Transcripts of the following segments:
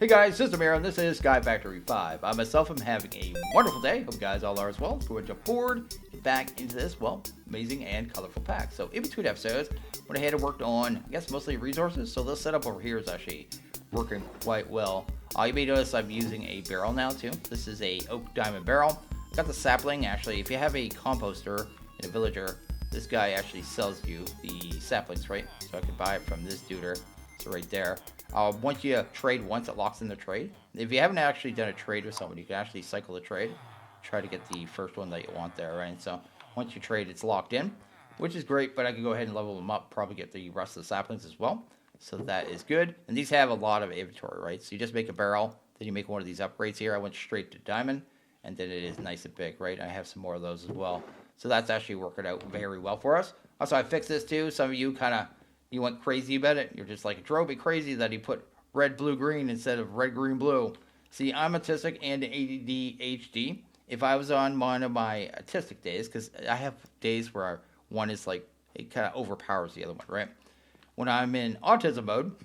Hey guys, System here, and this is SkyFactory 5. I myself am having a wonderful day. Hope you guys all are as well. Let's go and jump forward, get back into this, well, amazing and colorful pack. So in between episodes, went ahead and worked on, I guess, mostly resources. So this setup over here is actually working quite well. You may notice I'm using a barrel now too. This is a oak diamond barrel. I got the sapling. Actually, if you have a composter and a villager, this guy actually sells you the saplings, right? So I could buy it from this duder. So right there. Once you trade once, it locks in the trade. If you haven't actually done a trade with someone, you can actually cycle the trade. Try to get the first one that you want there, right? So once you trade, it's locked in, which is great, but I can go ahead and level them up, probably get the rest of the saplings as well. So that is good. And these have a lot of inventory, right? So you just make a barrel, then you make one of these upgrades here. I went straight to diamond, and then it is nice and big, right? I have some more of those as well. So that's actually working out very well for us. Also, I fixed this too. Some of you you went crazy about it. You're just like, it drove me crazy that he put red, blue, green instead of red, green, blue. See, I'm autistic and ADHD. If I was on one of my autistic days, because I have days where one is like, it kind of overpowers the other one, right? When I'm in autism mode,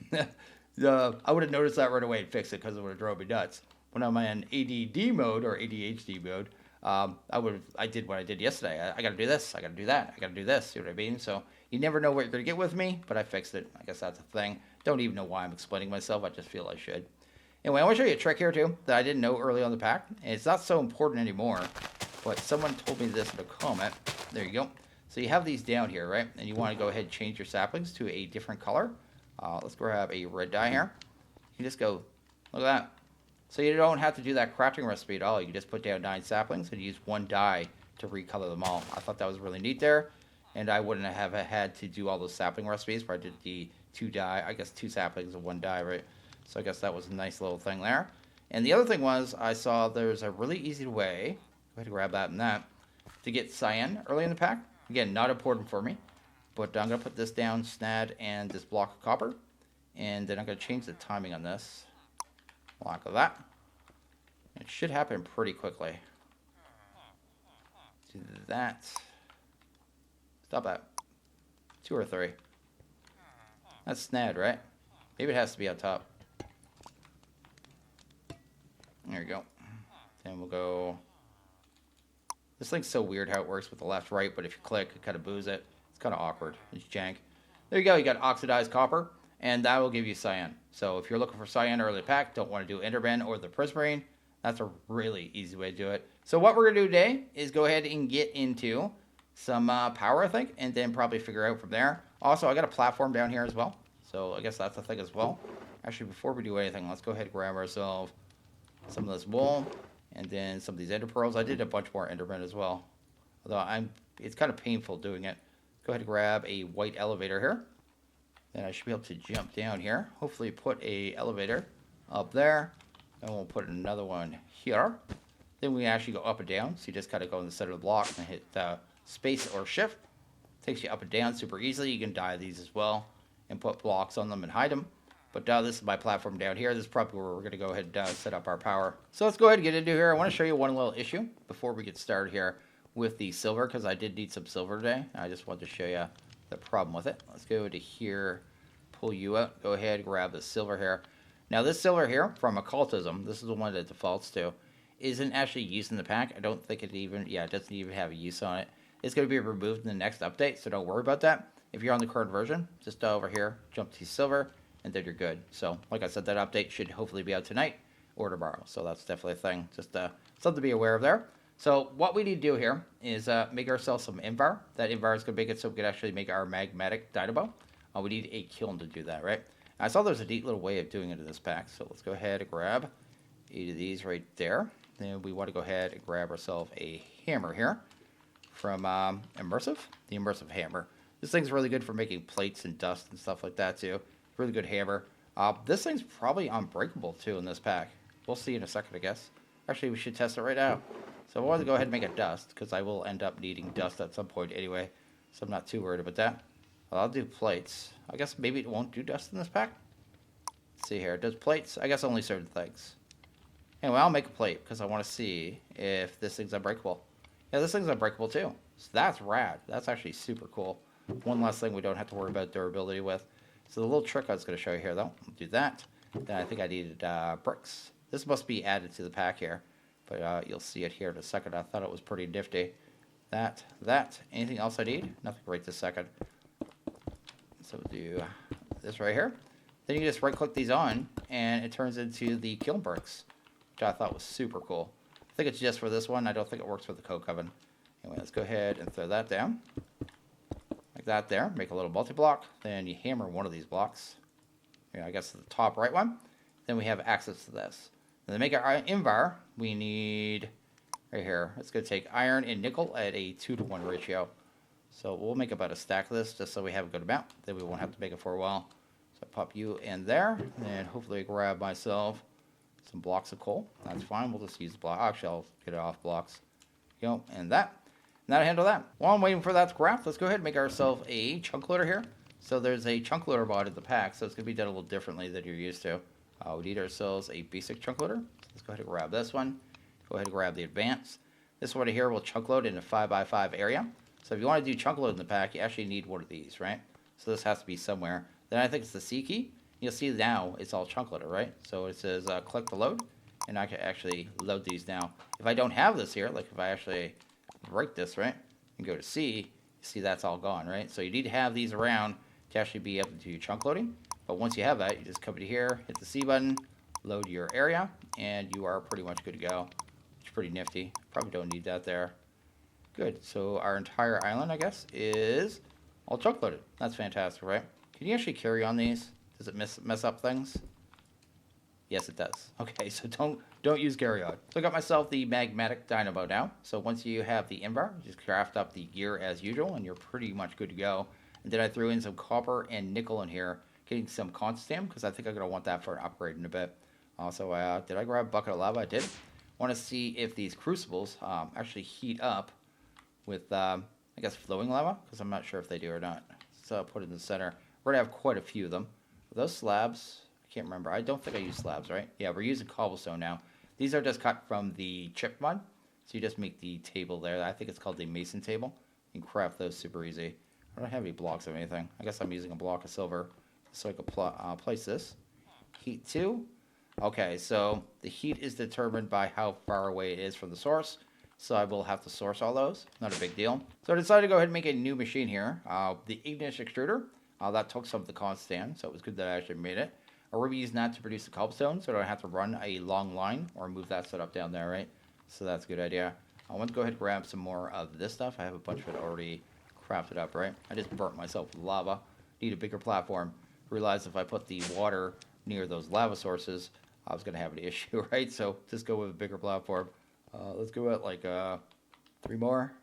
I would have noticed that right away and fixed it because it would have drove me nuts. When I'm in ADD mode or ADHD mode, I did what I did yesterday. I got to do this. I got to do that. I got to do this. See what I mean? So you never know what you're going to get with me, but I fixed it. I guess that's a thing. Don't even know why I'm explaining myself. I just feel I should. Anyway, I want to show you a trick here too that I didn't know early on the pack. And it's not so important anymore, but someone told me this in a comment. There you go. So you have these down here, right? And you want to go ahead and change your saplings to a different color. Let's grab a red dye here. You can just go, look at that. So you don't have to do that crafting recipe at all. You can just put down 9 saplings and use one dye to recolor them all. I thought that was really neat there. And I wouldn't have had to do all those sapling recipes where I did the 2 saplings and 1 dye, right? So I guess that was a nice little thing there. And the other thing was, I saw there's a really easy way, go ahead and grab that and that, to get cyan early in the pack. Again, not important for me, but I'm going to put this down, snad, and this block of copper. And then I'm going to change the timing on this. Block of that. It should happen pretty quickly. Do that. Stop that. 2 or 3. That's snad, right? Maybe it has to be on top. There you go. Then we'll go. This thing's so weird how it works with the left, right, but if you click, it kind of boos it. It's kind of awkward. It's jank. There you go. You got oxidized copper, and that will give you cyan. So if you're looking for cyan early pack, don't want to do enderman or the prismarine, that's a really easy way to do it. So what we're going to do today is go ahead and get into some power, I think, and then probably figure out from there. Also, I got a platform down here as well, so I guess that's a thing as well. Actually, before we do anything, let's go ahead and grab ourselves some of this wool and then some of these ender pearls. I did a bunch more endermen as well, although it's kind of painful doing it. Go ahead and grab a white elevator here. Then I should be able to jump down here. Hopefully put a elevator up there. Then we'll put another one here. Then we actually go up and down. So you just kind of go in the center of the block and hit space or shift. Takes you up and down super easily. You can dye these as well and put blocks on them and hide them. But this is my platform down here. This is probably where we're going to go ahead and set up our power. So let's go ahead and get into here. I want to show you one little issue before we get started here with the silver, because I did need some silver today. I just wanted to show you the problem with it. Let's go to here, pull you out. Go ahead, grab the silver here. Now this silver here from occultism, this is the one that defaults to, isn't actually used in the pack. I don't think it doesn't even have a use on it. It's going to be removed in the next update, so don't worry about that. If you're on the current version, just over here, jump to silver, and then you're good. So, like I said, that update should hopefully be out tonight or tomorrow. So that's definitely a thing. Just something to be aware of there. So what we need to do here is make ourselves some invar. That invar is going to make it so we can actually make our magmatic dynamo. We need a kiln to do that, right? I saw there's a neat little way of doing it in this pack. So let's go ahead and grab 8 of these right there. Then we want to go ahead and grab ourselves a hammer here from Immersive, the Immersive Hammer. This thing's really good for making plates and dust and stuff like that too. Really good hammer. This thing's probably unbreakable too in this pack. We'll see in a second, I guess. Actually, we should test it right now. So I want to go ahead and make a dust, because I will end up needing dust at some point anyway. So I'm not too worried about that. Well, I'll do plates. I guess maybe it won't do dust in this pack. Let's see here. It does plates. I guess only certain things. Anyway, I'll make a plate, because I want to see if this thing's unbreakable. Yeah, this thing's unbreakable too. So that's rad. That's actually super cool. One last thing we don't have to worry about durability with. So the little trick I was going to show you here, though, I'll do that. Then I think I needed bricks. This must be added to the pack here, but you'll see it here in a second. I thought it was pretty nifty. That. Anything else I need? Nothing right this second. So we'll do this right here. Then you just right-click these on, and it turns into the kiln bricks, which I thought was super cool. I think it's just for this one. I don't think it works with the coke oven. Anyway, let's go ahead and throw that down. Like that there. Make a little multi-block. Then you hammer one of these blocks. Yeah, I guess the top right one. Then we have access to this. And to make our invar, we need right here. It's going to take iron and nickel at a 2-to-1 ratio. So we'll make about a stack of this just so we have a good amount. Then we won't have to make it for a while. So I pop you in there, and hopefully grab myself some blocks of coal. That's fine. We'll just use the block. Actually, I'll get it off blocks. And that. And that'll handle that. While I'm waiting for that to craft, let's go ahead and make ourselves a chunk loader here. So there's a chunk loader mod in the pack, so it's going to be done a little differently than you're used to. We need ourselves a basic chunk loader. Let's go ahead and grab this one. Go ahead and grab the advanced. This one here will chunk load in a 5x5 area. So if you want to do chunk load in the pack, you actually need one of these, right? So this has to be somewhere. Then I think it's the C key. You'll see now it's all chunk loader, right? So it says click to load, and I can actually load these now. If I don't have this here, like if I actually write this, right, and go to C, you see that's all gone, right? So you need to have these around to actually be able to do chunk loading. But once you have that, you just come to here, hit the C button, load your area, and you are pretty much good to go. It's pretty nifty. Probably don't need that there. Good. So our entire island, I guess, is all chunk loaded. That's fantastic, right? Can you actually carry on these? Does it mess up things? Yes, it does. Okay, so don't use carry on. So I got myself the Magmatic Dynamo now. So once you have the invar, just craft up the gear as usual, and you're pretty much good to go. And then I threw in some copper and nickel in here, getting some constant, because I think I'm going to want that for an upgrade in a bit. Also, did I grab a bucket of lava? I did. Want to see if these crucibles actually heat up with, I guess, flowing lava, because I'm not sure if they do or not. So I'll put it in the center. We're going to have quite a few of them. Those slabs, I can't remember. I don't think I use slabs, right? Yeah, we're using cobblestone now. These are just cut from the chip mod. So you just make the table there. I think it's called the mason table. You can craft those super easy. I don't have any blocks of anything. I guess I'm using a block of silver so I can place this. Heat 2. Okay, so the heat is determined by how far away it is from the source. So I will have to source all those. Not a big deal. So I decided to go ahead and make a new machine here. The igneous extruder. That took some of the constant, so it was good that I actually made it. I'll be using that to produce the cobblestone, so I don't have to run a long line or move that setup down there, right? So that's a good idea. I want to go ahead and grab some more of this stuff. I have a bunch of it already crafted up, right? I just burnt myself with lava. Need a bigger platform. Realized if I put the water near those lava sources, I was going to have an issue, right? So just go with a bigger platform. Let's go at like 3 more.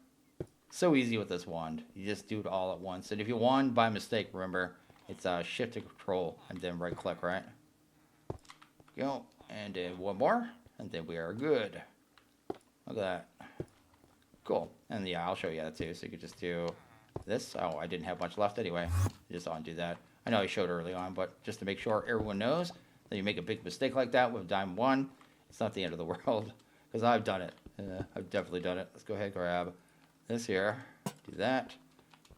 So easy with this wand. You just do it all at once. And if you wand by mistake, remember, it's shift and control and then right click, right? Go. And then one more. And then we are good. Look at that. Cool. And yeah, I'll show you that too. So you could just do this. Oh, I didn't have much left anyway. Just undo that. I know I showed early on, but just to make sure everyone knows that you make a big mistake like that with Diamond 1, it's not the end of the world. Because I've done it. I've definitely done it. Let's go ahead and grab this here. Do that.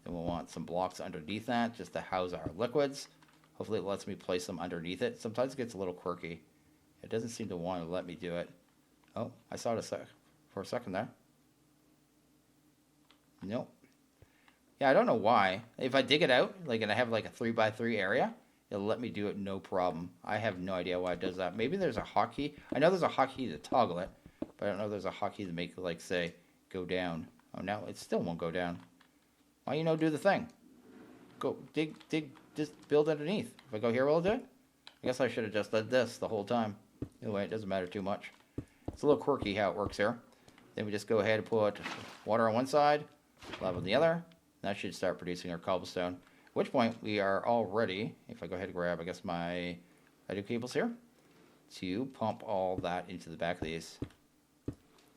Then we'll want some blocks underneath that just to house our liquids. Hopefully it lets me place them underneath it. Sometimes it gets a little quirky. It doesn't seem to want to let me do it. Oh, I saw it for a second there. Nope. Yeah, I don't know why. If I dig it out, like, and I have like a 3x3 area, it'll let me do it no problem. I have no idea why it does that. Maybe there's a hotkey. I know there's a hotkey to toggle it, but I don't know if there's a hotkey to make it, like, say, go down. Oh, now it still won't go down. Why do the thing? Go, dig, just build underneath. If I go here, will it do it? I guess I should have just done this the whole time. Anyway, it doesn't matter too much. It's a little quirky how it works here. Then we just go ahead and put water on one side, lava on the other. That should start producing our cobblestone. At which point we are all ready. If I go ahead and grab, I guess, my idle cables here, to pump all that into the back of these.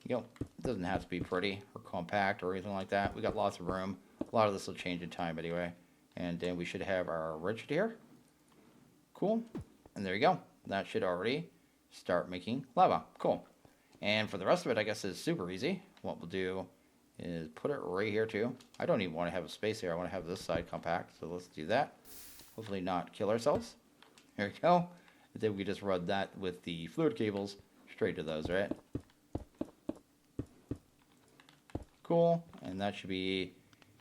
You know, it doesn't have to be pretty or compact or anything like that. We got lots of room. A lot of this will change in time anyway. And then we should have our rigid here. Cool. And there you go. That should already start making lava. Cool. And for the rest of it, I guess is super easy. What we'll do is put it right here too. I don't even want to have a space here. I want to have this side compact. So let's do that. Hopefully not kill ourselves. Here we go. And then we just run that with the fluid cables straight to those, right? Cool. And that should be...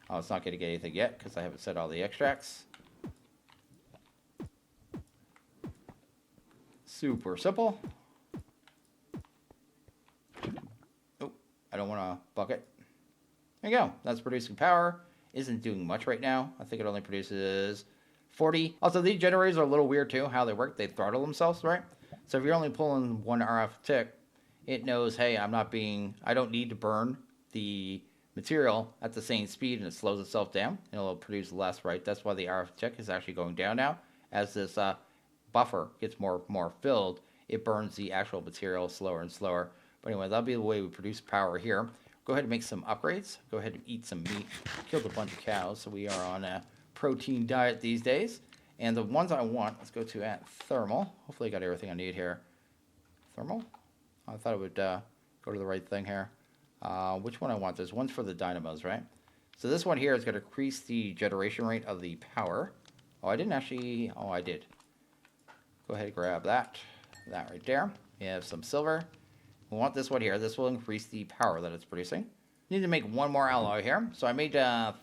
Oh, it's not going to get anything yet because I haven't set all the extracts. Super simple. Oh, I don't want to bucket. There you go. That's producing power. Isn't doing much right now. I think it only produces 40. Also, these generators are a little weird too, how they work. They throttle themselves, right? So if you're only pulling one RF tick, it knows, hey, I don't need to burn the material at the same speed, and it slows itself down, and it'll produce less, right? That's why the RF tick is actually going down now. As this buffer gets more filled, it burns the actual material slower and slower. But anyway, that'll be the way we produce power here. Go ahead and make some upgrades. Go ahead and eat some meat. Killed a bunch of cows, so we are on a protein diet these days. And the ones I want, let's go to at thermal. Hopefully I got everything I need here. Thermal? I thought it would go to the right thing here. Which one I want? There's ones for the dynamos, right? So this one here is going to increase the generation rate of the power. Oh, I didn't actually... Oh, I did. Go ahead and grab that. That right there. We have some silver. We want this one here. This will increase the power that it's producing. Need to make one more alloy here. So I made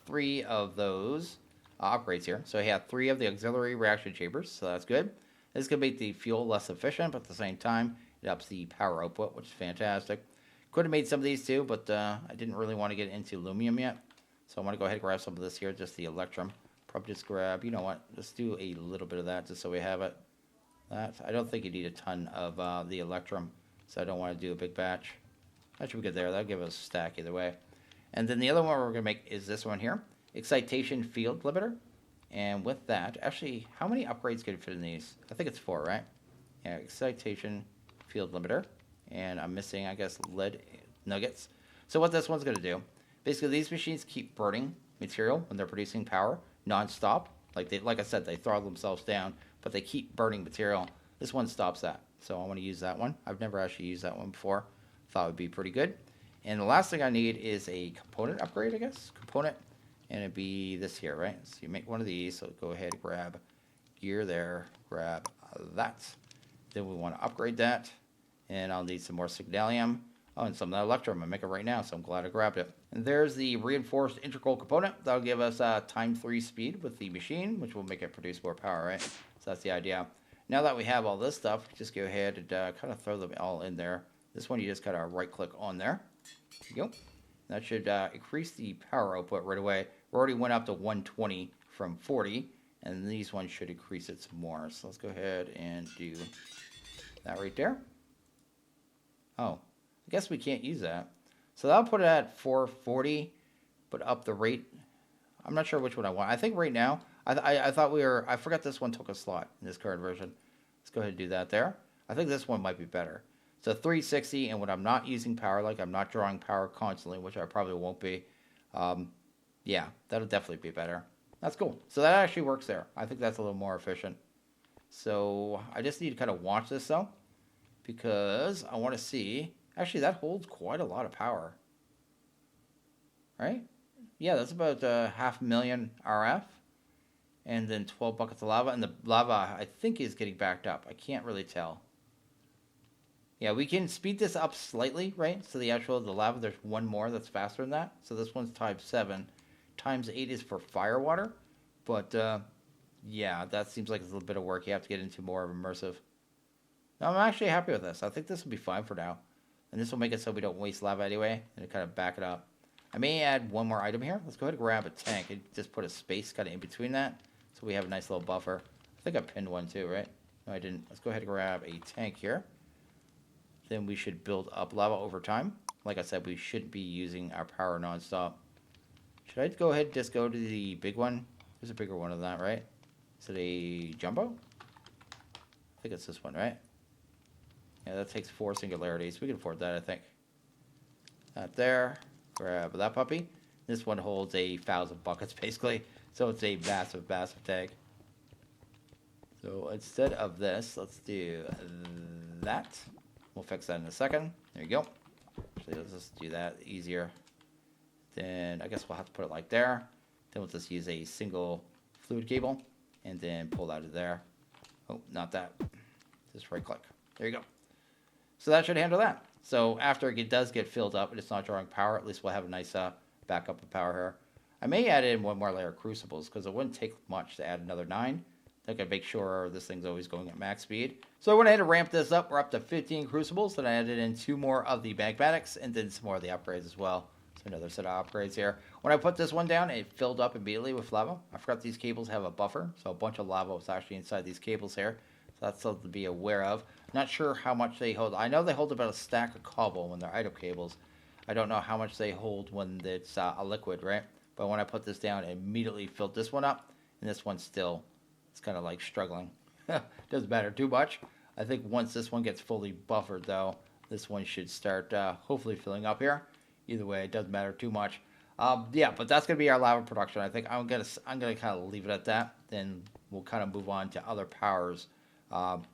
3 of those upgrades here. So I have 3 of the auxiliary reaction chambers. So that's good. This is going to make the fuel less efficient, but at the same time, it ups the power output, which is fantastic. Could have made some of these too, but I didn't really want to get into aluminum yet. So I want to go ahead and grab some of this here, just the electrum. Probably just grab, you know what, let's do a little bit of that just so we have it. I don't think you need a ton of the electrum, so I don't want to do a big batch. That should be good there. That'll give us a stack either way. And then the other one we're going to make is this one here, excitation field limiter. And with that, actually, how many upgrades could fit in these? I think it's 4, right? Yeah, excitation field limiter. And I'm missing, I guess, lead nuggets. So what this one's going to do, basically these machines keep burning material when they're producing power non-stop. Like I said, they throttle themselves down, but they keep burning material. This one stops that. So I want to use that one. I've never actually used that one before. Thought it would be pretty good. And the last thing I need is a component upgrade, I guess. Component. And it'd be this here, right? So you make one of these. So go ahead and grab gear there. Grab that. Then we want to upgrade that. And I'll need some more signalium. Oh, and some of that electrum. I'm making it right now, so I'm glad I grabbed it. And there's the reinforced integral component. That'll give us times 3 speed with the machine, which will make it produce more power, right? So that's the idea. Now that we have all this stuff, just go ahead and kind of throw them all in there. This one, you just kind of right-click on there. There you go. That should increase the power output right away. We already went up to 120 from 40, and these ones should increase it some more. So let's go ahead and do that right there. Oh, I guess we can't use that. So that'll put it at 440, but up the rate. I'm not sure which one I want. I think right now, I thought I forgot this one took a slot in this current version. Let's go ahead and do that there. I think this one might be better. So 360, and when I'm not using power, like I'm not drawing power constantly, which I probably won't be, yeah, that'll definitely be better. That's cool. So that actually works there. I think that's a little more efficient. So I just need to kind of watch this though, because I want to see. Actually, that holds quite a lot of power. Right? Yeah, that's about 500,000 RF. And then 12 buckets of lava. And the lava, I think, is getting backed up. I can't really tell. Yeah, we can speed this up slightly, right? So the lava, there's one more that's faster than that. So this one's times 7. Times 8 is for fire water. But, yeah, that seems like it's a little bit of work. You have to get into more of immersive. No, I'm actually happy with this. I think this will be fine for now. And this will make it so we don't waste lava anyway. And it kind of back it up. I may add one more item here. Let's go ahead and grab a tank and just put a space kind of in between that. So we have a nice little buffer. I think I pinned one too, right? No, I didn't. Let's go ahead and grab a tank here. Then we should build up lava over time. Like I said, we shouldn't be using our power nonstop. Should I go ahead and just go to the big one? There's a bigger one of that, right? Is it a jumbo? I think it's this one, right? Yeah, that takes 4 singularities. We can afford that, I think. That there. Grab that puppy. This one holds 1,000 buckets, basically. So it's a massive, massive tank. So instead of this, let's do that. We'll fix that in a second. There you go. Actually, let's just do that easier. Then I guess we'll have to put it like there. Then we'll just use a single fluid cable and then pull out of there. Oh, not that. Just right click. There you go. So that should handle that. So after it does get filled up and it's not drawing power, at least we'll have a nice backup of power here. I may add in one more layer of crucibles because it wouldn't take much to add another 9. I can make sure this thing's always going at max speed. So I went ahead and ramped this up. We're up to 15 crucibles. Then I added in 2 more of the Magmatics and then some more of the upgrades as well. So another set of upgrades here. When I put this one down, it filled up immediately with lava. I forgot these cables have a buffer, so a bunch of lava was actually inside these cables here. So that's something to be aware of. Not sure how much they hold. I know they hold about a stack of cobble when they're item cables. I don't know how much they hold when it's a liquid, right? But when I put this down, it immediately filled this one up, and this one's still, it's kind of like struggling. Doesn't matter too much. I think once this one gets fully buffered, though, this one should start hopefully filling up here. Either way, it doesn't matter too much. Yeah, but that's gonna be our lava production. I think I'm gonna kind of leave it at that. Then we'll kind of move on to other powers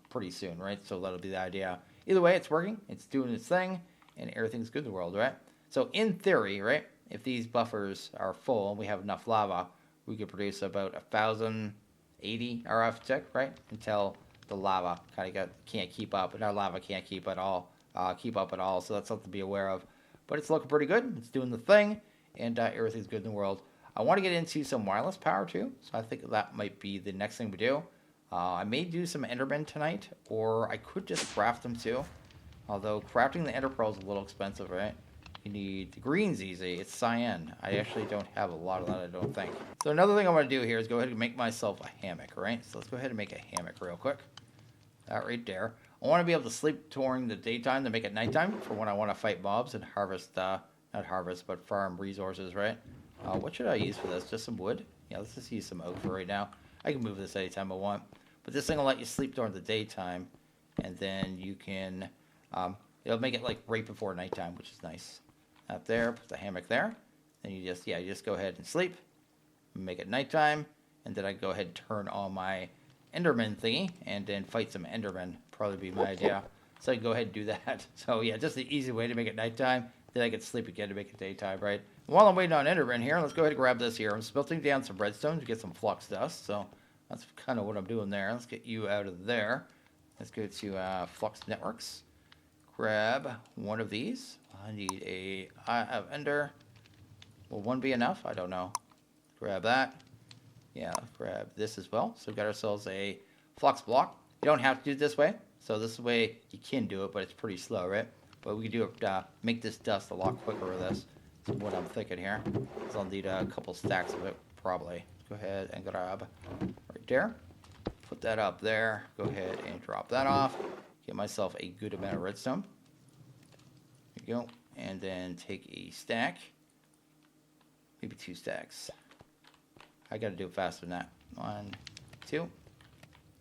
pretty soon, right? So that'll be the idea. Either way, it's working. It's doing its thing, and everything's good in the world, right? So in theory, right, if these buffers are full and we have enough lava, we could produce about 1,080 RF tick, right? Until the lava kind of can't keep up, and our lava can't keep up at all. So that's something to be aware of. But it's looking pretty good. It's doing the thing, and everything's good in the world. I want to get into some wireless power too, so I think that might be the next thing we do. I may do some Endermen tonight, or I could just craft them too. Although crafting the Ender Pearl is a little expensive, right? You need the green's easy. It's cyan. I actually don't have a lot of that, I don't think. So another thing I want to do here is go ahead and make myself a hammock, right? So let's go ahead and make a hammock real quick. That right there. I want to be able to sleep during the daytime to make it nighttime for when I want to fight mobs and harvest, not harvest, but farm resources, right? What should I use for this? Just some wood? Yeah, let's just use some oak for right now. I can move this anytime I want. But this thing will let you sleep during the daytime, and then you can, it'll make it like right before nighttime, which is nice. Out there, put the hammock there. Then you just go ahead and sleep, make it nighttime, and then I go ahead and turn on my Enderman thingy, and then fight some Endermen. Probably be my idea. So I can go ahead and do that. So yeah, just the easy way to make it nighttime. Then I can sleep again to make it daytime, right? While I'm waiting on Enderman here, let's go ahead and grab this here. I'm smelting down some redstone to get some flux dust. So that's kind of what I'm doing there. Let's get you out of there. Let's go to Flux Networks. Grab one of these. I need a Eye of Ender. Will one be enough? I don't know. Grab that. Yeah, grab this as well. So we've got ourselves a flux block. You don't have to do it this way. So this way you can do it, but it's pretty slow, right? But we can do it, make this dust a lot quicker with this. That's what I'm thinking here. So I'll need a couple stacks of it, probably. Go ahead and grab right there. Put that up there. Go ahead and drop that off. Get myself a good amount of redstone. There you go. And then take a stack. Maybe 2 stacks. I gotta do it faster than that. 1, 2. You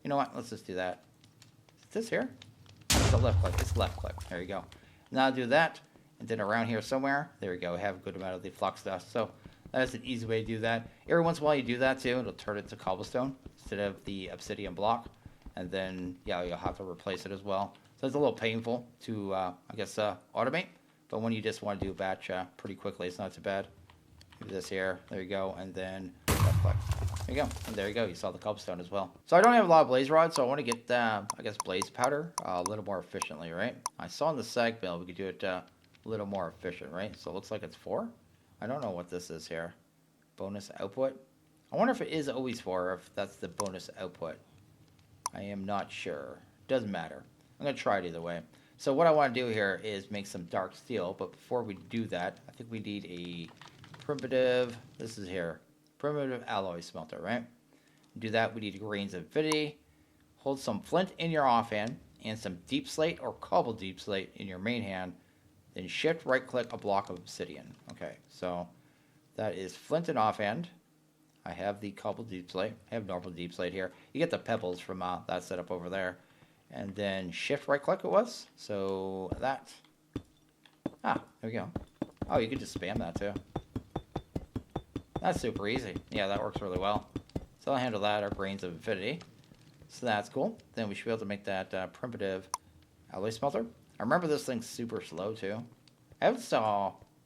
know what? Let's just do that. Is this here? It's a left click. It's left click. There you go. Now I'll do that. And then around here somewhere, there we go. Have a good amount of the flux dust. So that's an easy way to do that. Every once in a while you do that too. It'll turn it to cobblestone instead of the obsidian block. And then, yeah, you'll have to replace it as well. So it's a little painful to, I guess, automate. But when you just want to do a batch pretty quickly, it's not too bad. Do this here. There you go. And then left click. There you go. And there you go. You saw the cobblestone as well. So I don't have a lot of blaze rods, so I want to get, I guess, blaze powder a little more efficiently, right? I saw in the sag mill we could do it a little more efficient, right? So it looks like it's 4. I don't know what this is here. Bonus output. I wonder if it is always 4 or if that's the bonus output. I am not sure. Doesn't matter. I'm going to try it either way. So what I want to do here is make some dark steel, but before we do that, I think we need a primitive, this is here, primitive alloy smelter, right? To do that, we need grains of infinity. Hold some flint in your offhand and some deep slate or cobble deep slate in your main hand. Then shift right click a block of obsidian. Okay, so that is flint and offhand. I have the cobble deep slate. I have normal deep slate here. You get the pebbles from that setup over there. And then shift right click it was. So that. There we go. Oh, you could just spam that too. That's super easy. Yeah, that works really well. So I'll handle that, our grains of infinity. So that's cool. Then we should be able to make that primitive alloy smelter. I remember this thing's super slow too. I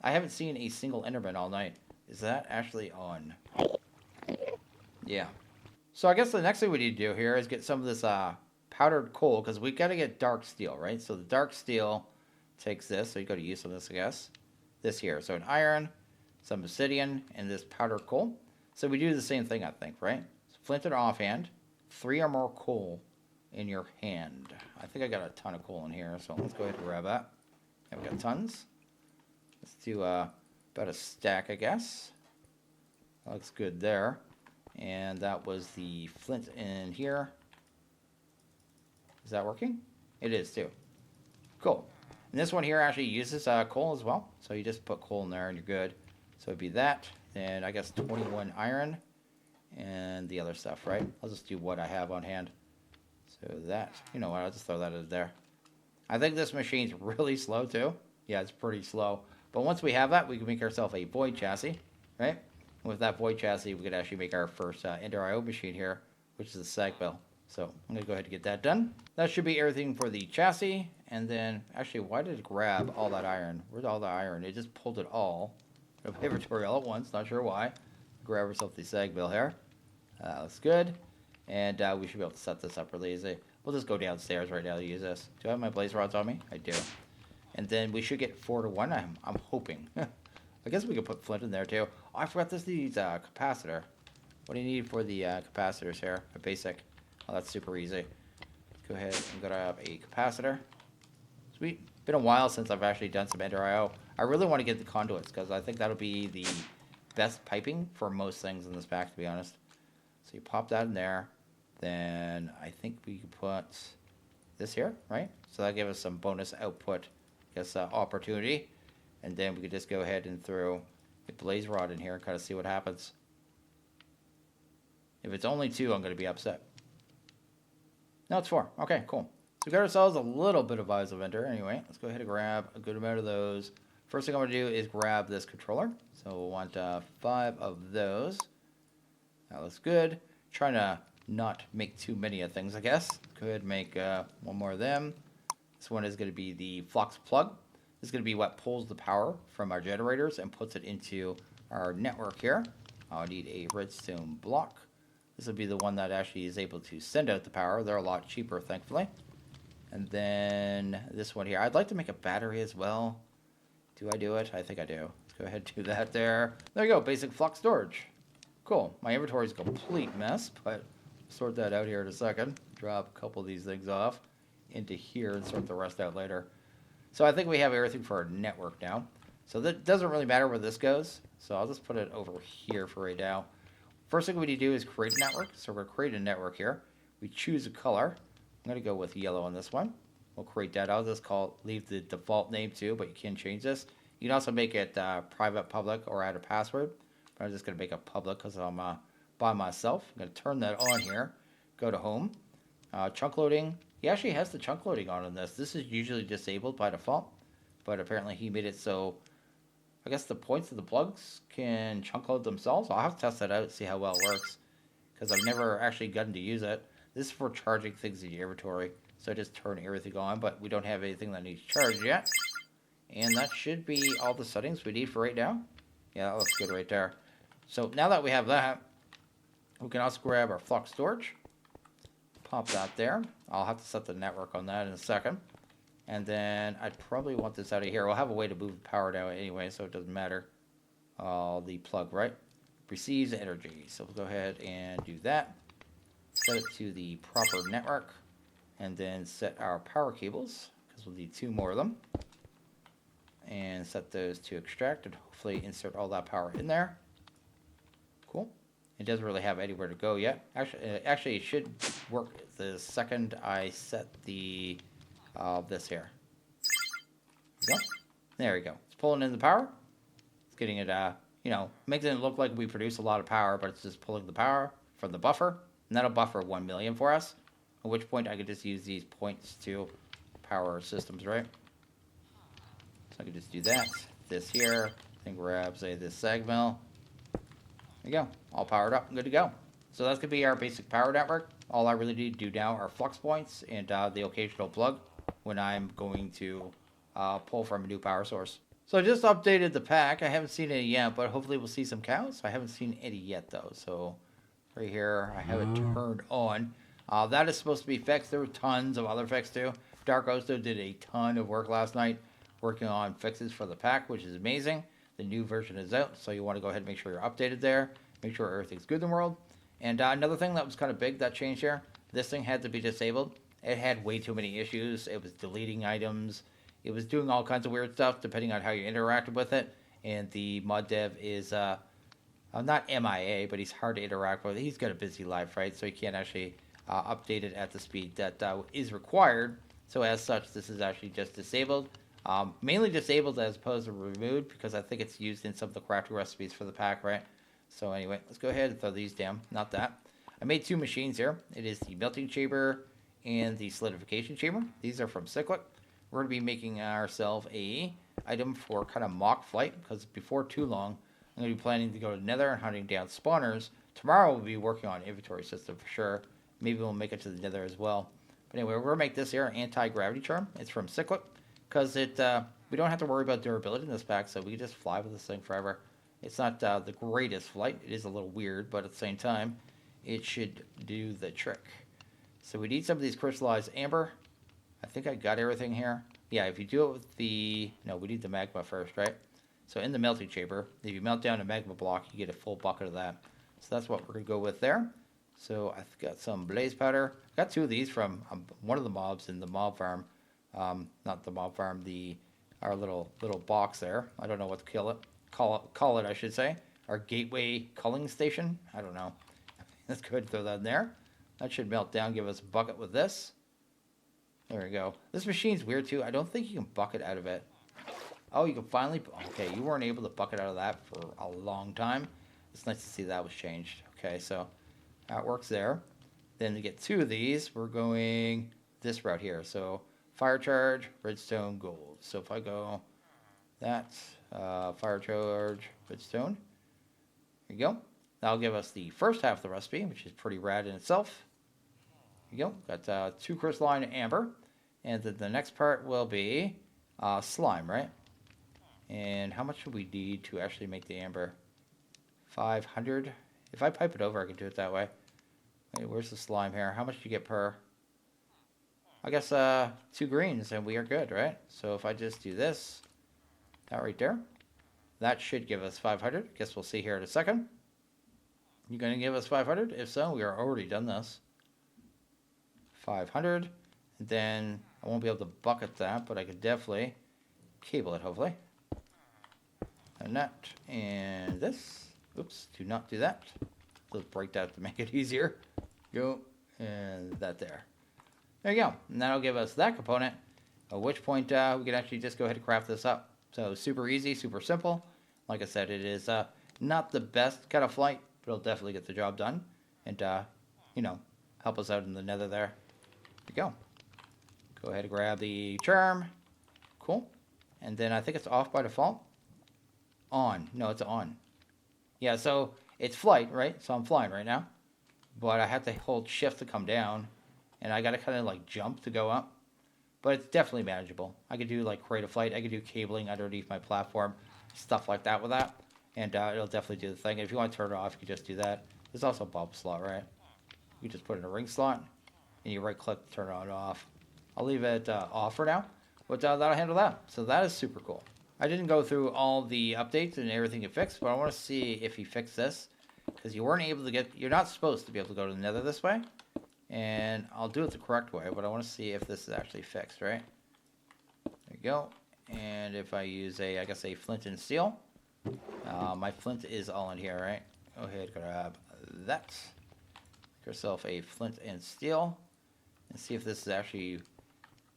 haven't seen a single Enderman all night. Is that actually on? Yeah. So I guess the next thing we need to do here is get some of this powdered coal, because we got to get dark steel, right? So the dark steel takes this, so you go to use of this, I guess. This here, so an iron, some obsidian, and this powdered coal. So we do the same thing, I think, right? So flint and offhand, 3 or more coal in your hand. I think I got a ton of coal in here, so let's go ahead and grab that. And we got tons. Let's do about a stack, I guess. That looks good there. And that was the flint in here. Is that working? It is too. Cool. And this one here actually uses coal as well. So you just put coal in there and you're good. So it'd be that. And I guess 21 iron. And the other stuff, right? I'll just do what I have on hand. So that, you know what, I'll just throw that in there. I think this machine's really slow too. Yeah, it's pretty slow. But once we have that, we can make ourselves a void chassis, right? And with that void chassis, we could actually make our first Ender IO machine here, which is the sag mill. So I'm going to go ahead and get that done. That should be everything for the chassis. And then, actually, why did it grab all that iron? Where's all the iron? It just pulled it all out of inventory all at once. Not sure why. Grab ourselves the sag mill here. Looks good. And we should be able to set this up really easy. We'll just go downstairs right now to use this. Do I have my blaze rods on me? I do. And then we should get 4 to 1. I'm hoping. I guess we could put flint in there too. Oh, I forgot this needs a capacitor. What do you need for the capacitors here? A basic. Oh, that's super easy. Let's go ahead and grab a capacitor. Sweet. Been a while since I've actually done some Ender IO. I really want to get the conduits because I think that'll be the best piping for most things in this pack, to be honest. So you pop that in there. Then I think we could put this here, right? So that gives us some bonus output, I guess, opportunity. And then we could just go ahead and throw a blaze rod in here and kind of see what happens. If it's only 2, I'm going to be upset. No, it's 4. Okay, cool. So we got ourselves a little bit of Eyes of Ender. Anyway, let's go ahead and grab a good amount of those. First thing I'm going to do is grab this controller. So we'll want 5 of those. That looks good. Trying to not make too many of things, I guess. Go ahead and make 1 more of them. This one is going to be the Flux plug. This is going to be what pulls the power from our generators and puts it into our network here. I'll need a redstone block. This will be the one that actually is able to send out the power. They're a lot cheaper, thankfully. And then this one here. I'd like to make a battery as well. Do I do it? I think I do. Let's go ahead and do that there. There you go. Basic Flux storage. Cool. My inventory is a complete mess, but sort that out here in a second. Drop a couple of these things off into here and sort the rest out later. So I think we have everything for our network now. So that doesn't really matter where this goes. So I'll just put it over here for right now. First thing we need to do is create a network. So we're going to create a network here. We choose a color. I'm going to go with yellow on this one. We'll create that. I'll just leave the default name too, but you can change this. You can also make it private, public, or add a password. But I'm just going to make it public because I'm by myself. I'm going to turn that on here. Go to home. Chunk loading. He actually has the chunk loading on in this. This is usually disabled by default, but apparently he made it so I guess the points of the plugs can chunk load themselves. I'll have to test that out and see how well it works because I've never actually gotten to use it. This is for charging things in your inventory, so I just turn everything on, but we don't have anything that needs charged yet. And that should be all the settings we need for right now. Yeah, that looks good right there. So now that we have that, we can also grab our Flux storage. Pop that there. I'll have to set the network on that in a second. And then I'd probably want this out of here. We'll have a way to move the power down anyway, so it doesn't matter. The plug, right? Receives energy. So we'll go ahead and do that. Set it to the proper network. And then set our power cables, because we'll need 2 more of them. And set those to extract, and hopefully insert all that power in there. Cool. It doesn't really have anywhere to go yet. Actually, it should work the second I set the this here. There we go. It's pulling in the power. It's getting it, making it look like we produce a lot of power, but it's just pulling the power from the buffer. And that'll buffer 1 million for us. At which point I could just use these points to power our systems, right? So I could just do that. This here. And grab, say, this sag mill. There you go. All powered up and good to go. So that's going to be our basic power network. All I really need to do now are flux points and the occasional plug when I'm going to pull from a new power source. So I just updated the pack. I haven't seen any yet, but hopefully we'll see some cows. I haven't seen any yet, though. So right here, I have it turned on. That is supposed to be fixed. There were tons of other fixes too. Dark Osto did a ton of work last night working on fixes for the pack, which is amazing. The new version is out, so you want to go ahead and make sure you're updated there. Make sure everything's good in the world. And another thing that was kind of big that changed here, this thing had to be disabled. It had way too many issues. It was deleting items. It was doing all kinds of weird stuff depending on how you interacted with it. And the mod dev is not MIA, but he's hard to interact with. He's got a busy life, right? So he can't actually update it at the speed that is required. So as such, this is actually just disabled. Mainly disabled as opposed to removed because I think it's used in some of the crafting recipes for the pack, right? So anyway, let's go ahead and throw these down. Not that. I made two machines here. It is the melting chamber and the solidification chamber. These are from Cyclic. We're going to be making ourselves a item for kind of mock flight because before too long, I'm going to be planning to go to Nether and hunting down spawners. Tomorrow we'll be working on inventory system for sure. Maybe we'll make it to the Nether as well. But anyway, we're going to make this here anti-gravity charm. It's from Cyclic because it we don't have to worry about durability in this pack, so we can just fly with this thing forever. It's not the greatest flight. It is a little weird, but at the same time, it should do the trick. So we need some of these crystallized amber. I think I got everything here. Yeah, if you do it with the... No, we need the magma first, right? So in the melting chamber, if you melt down a magma block, you get a full bucket of that. So that's what we're going to go with there. So I've got some blaze powder. I got two of these from one of the mobs in the mob farm. Not the mob farm, our little box there. I don't know what to call it, I should say. Our gateway culling station. I don't know. Let's go ahead and throw that in there. That should melt down, give us a bucket with this. There we go. This machine's weird too. I don't think you can bucket out of it. Oh, you can finally... Okay, you weren't able to bucket out of that for a long time. It's nice to see that was changed. Okay, so that works there. Then to get two of these, we're going this route here. So fire charge, redstone, gold. So if I go that, fire charge, redstone. There you go. That'll give us the first half of the recipe, which is pretty rad in itself. There you go. Got two crystalline amber. And then the next part will be slime, right? And how much do we need to actually make the amber? 500. If I pipe it over, I can do it that way. Wait, where's the slime here? How much do you get per? I guess 2 greens, and we are good, right? So if I just do this, that right there, that should give us 500. Guess we'll see here in a second. You going to give us 500? If so, we are already done this. 500. Then I won't be able to bucket that, but I could definitely cable it, hopefully. And that, and this. Oops, do not do that. Let's break that to make it easier. Go, and that there. There you go. And that'll give us that component, at which point we can actually just go ahead and craft this up. So super easy, super simple. Like I said, it is not the best kind of flight, but it'll definitely get the job done. And, you know, help us out in the Nether there. There you go. Go ahead and grab the charm. Cool. And then I think it's off by default. On. No, it's on. Yeah, so it's flight, right? So I'm flying right now. But I have to hold shift to come down. And I got to kind of like jump to go up. But it's definitely manageable. I could do like creative flight. I could do cabling underneath my platform. Stuff like that with that. And it'll definitely do the thing. And if you want to turn it off, you can just do that. There's also a bulb slot, right? You just put in a ring slot. And you right click to turn it on and off. I'll leave it off for now. But that'll handle that. So that is super cool. I didn't go through all the updates and everything it fixed, but I want to see if he fixed this. Because you weren't able to get... You're not supposed to be able to go to the Nether this way. And I'll do it the correct way, but I want to see if this is actually fixed, right? There you go. And if I use I guess a flint and steel. My flint is all in here, right? Go ahead, grab that. Make yourself a flint and steel. And see if this is actually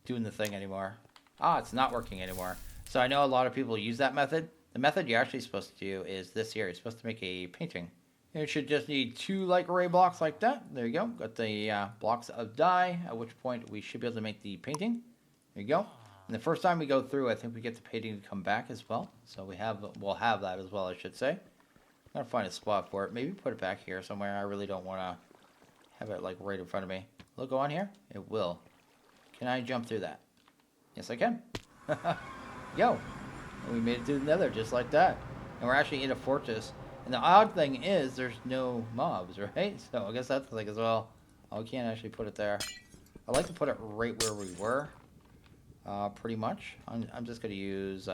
doing the thing anymore. Ah, it's not working anymore. So I know a lot of people use that method. The method you're actually supposed to do is this here. You're supposed to make a painting. And it should just need 2 light gray blocks like that. There you go. Got the blocks of dye, at which point we should be able to make the painting. There you go. And the first time we go through, I think we get the painting to come back as well. So we'll have that as well, I should say. I'm going to find a spot for it. Maybe put it back here somewhere. I really don't want to have it like right in front of me. Will it go on here? It will. Can I jump through that? Yes, I can. Yo. And we made it to the Nether just like that. And we're actually in a fortress. And the odd thing is there's no mobs, right? So I guess that's the thing as well. Oh, we can't actually put it there. I'd like to put it right where we were. Pretty much. I'm just going to use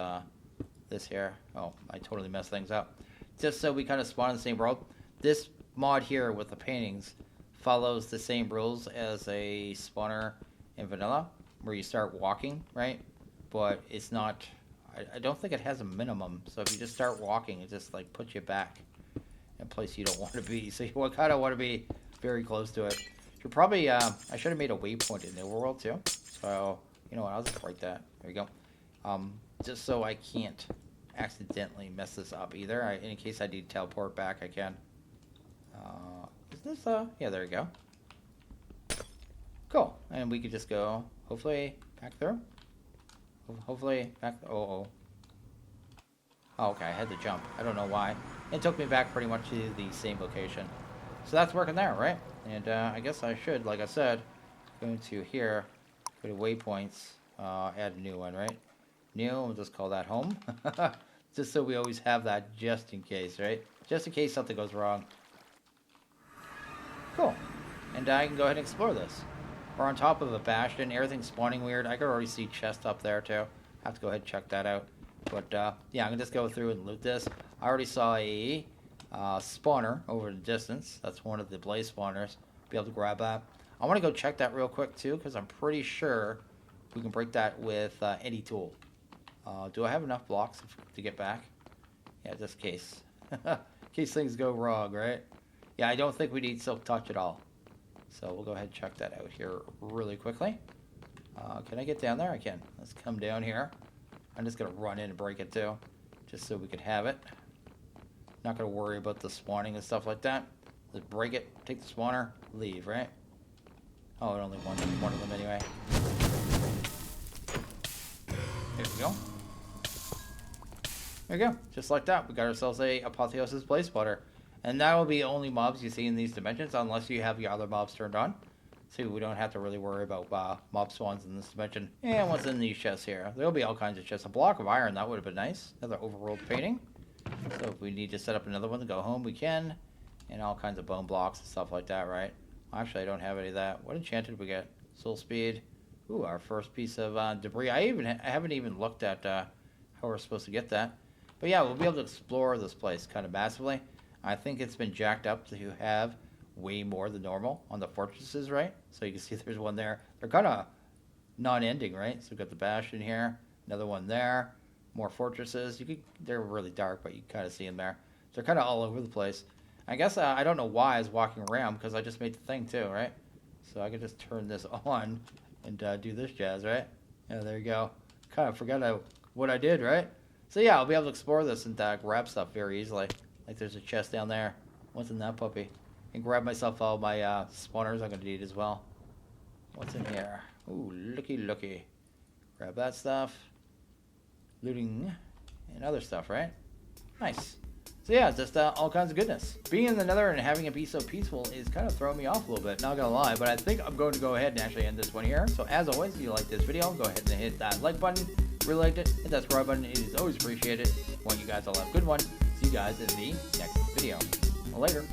this here. Oh, I totally messed things up. Just so we kind of spawn in the same world. This mod here with the paintings follows the same rules as a spawner in vanilla, where you start walking, right? But it's not... I don't think it has a minimum. So if you just start walking, it just like puts you back in a place you don't want to be. So you kind of want to be very close to it. You're probably... I should have made a waypoint in the world too. So... You know what, I'll just write that. There we go. Just so I can't accidentally mess this up either. In case I need to teleport back, I can. Is this, yeah, there we go. Cool. And we could just go, hopefully, back through. Hopefully, back, oh, okay, I had to jump. I don't know why. It took me back pretty much to the same location. So that's working there, right? And I guess I should, like I said, go into here. Go to waypoints, add a new one, right? New, we'll just call that home. Just so we always have that just in case, right? Just in case something goes wrong. Cool. And I can go ahead and explore this. We're on top of a bastion, everything's spawning weird. I can already see chests up there too. I have to go ahead and check that out. But yeah, I'm gonna just go through and loot this. I already saw a spawner over in the distance. That's one of the blaze spawners. Be able to grab that. I want to go check that real quick too, because I'm pretty sure we can break that with any tool. Do I have enough blocks to get back? Yeah, just in case. In case things go wrong, right? Yeah, I don't think we need silk touch at all. So we'll go ahead and check that out here really quickly. Can I get down there? I can. Let's come down here. I'm just going to run in and break it too, just so we can have it. Not going to worry about the spawning and stuff like that. Let's break it, take the spawner, leave, right? Oh, it only one of them anyway. There we go. There we go. Just like that, we got ourselves a Apotheosis Blaze Spotter. And that will be only mobs you see in these dimensions, unless you have your other mobs turned on. So we don't have to really worry about mob spawns in this dimension. And what's in these chests here? There'll be all kinds of chests. A block of iron, that would have been nice. Another overworld painting. So if we need to set up another one to go home, we can. And all kinds of bone blocks and stuff like that, right? Actually, I don't have any of that. What enchant did we get? Soul speed. Ooh, our first piece of debris. I haven't even looked at how we're supposed to get that. But yeah, we'll be able to explore this place kind of massively. I think it's been jacked up to have way more than normal on the fortresses, right? So you can see there's one there. They're kind of non-ending, right? So we've got the bastion here, another one there, more fortresses. They're really dark, but you can kind of see them there. They're kind of all over the place. I guess I don't know why I was walking around, because I just made the thing too, right? So I can just turn this on and do this jazz, right? Yeah, there you go. Kind of forgot what I did, right? So yeah, I'll be able to explore this and grab stuff very easily. Like there's a chest down there. What's in that puppy? And grab myself all my spawners I'm going to need as well. What's in here? Ooh, looky. Grab that stuff. Looting and other stuff, right? Nice. So yeah, just all kinds of goodness. Being in the Nether and having it be so peaceful is kind of throwing me off a little bit, not gonna lie, but I think I'm going to go ahead and actually end this one here. So as always, if you like this video, go ahead and hit that like button. Really liked it, hit that subscribe button, it is always appreciated. Want you guys all have a good one. See you guys in the next video. Later.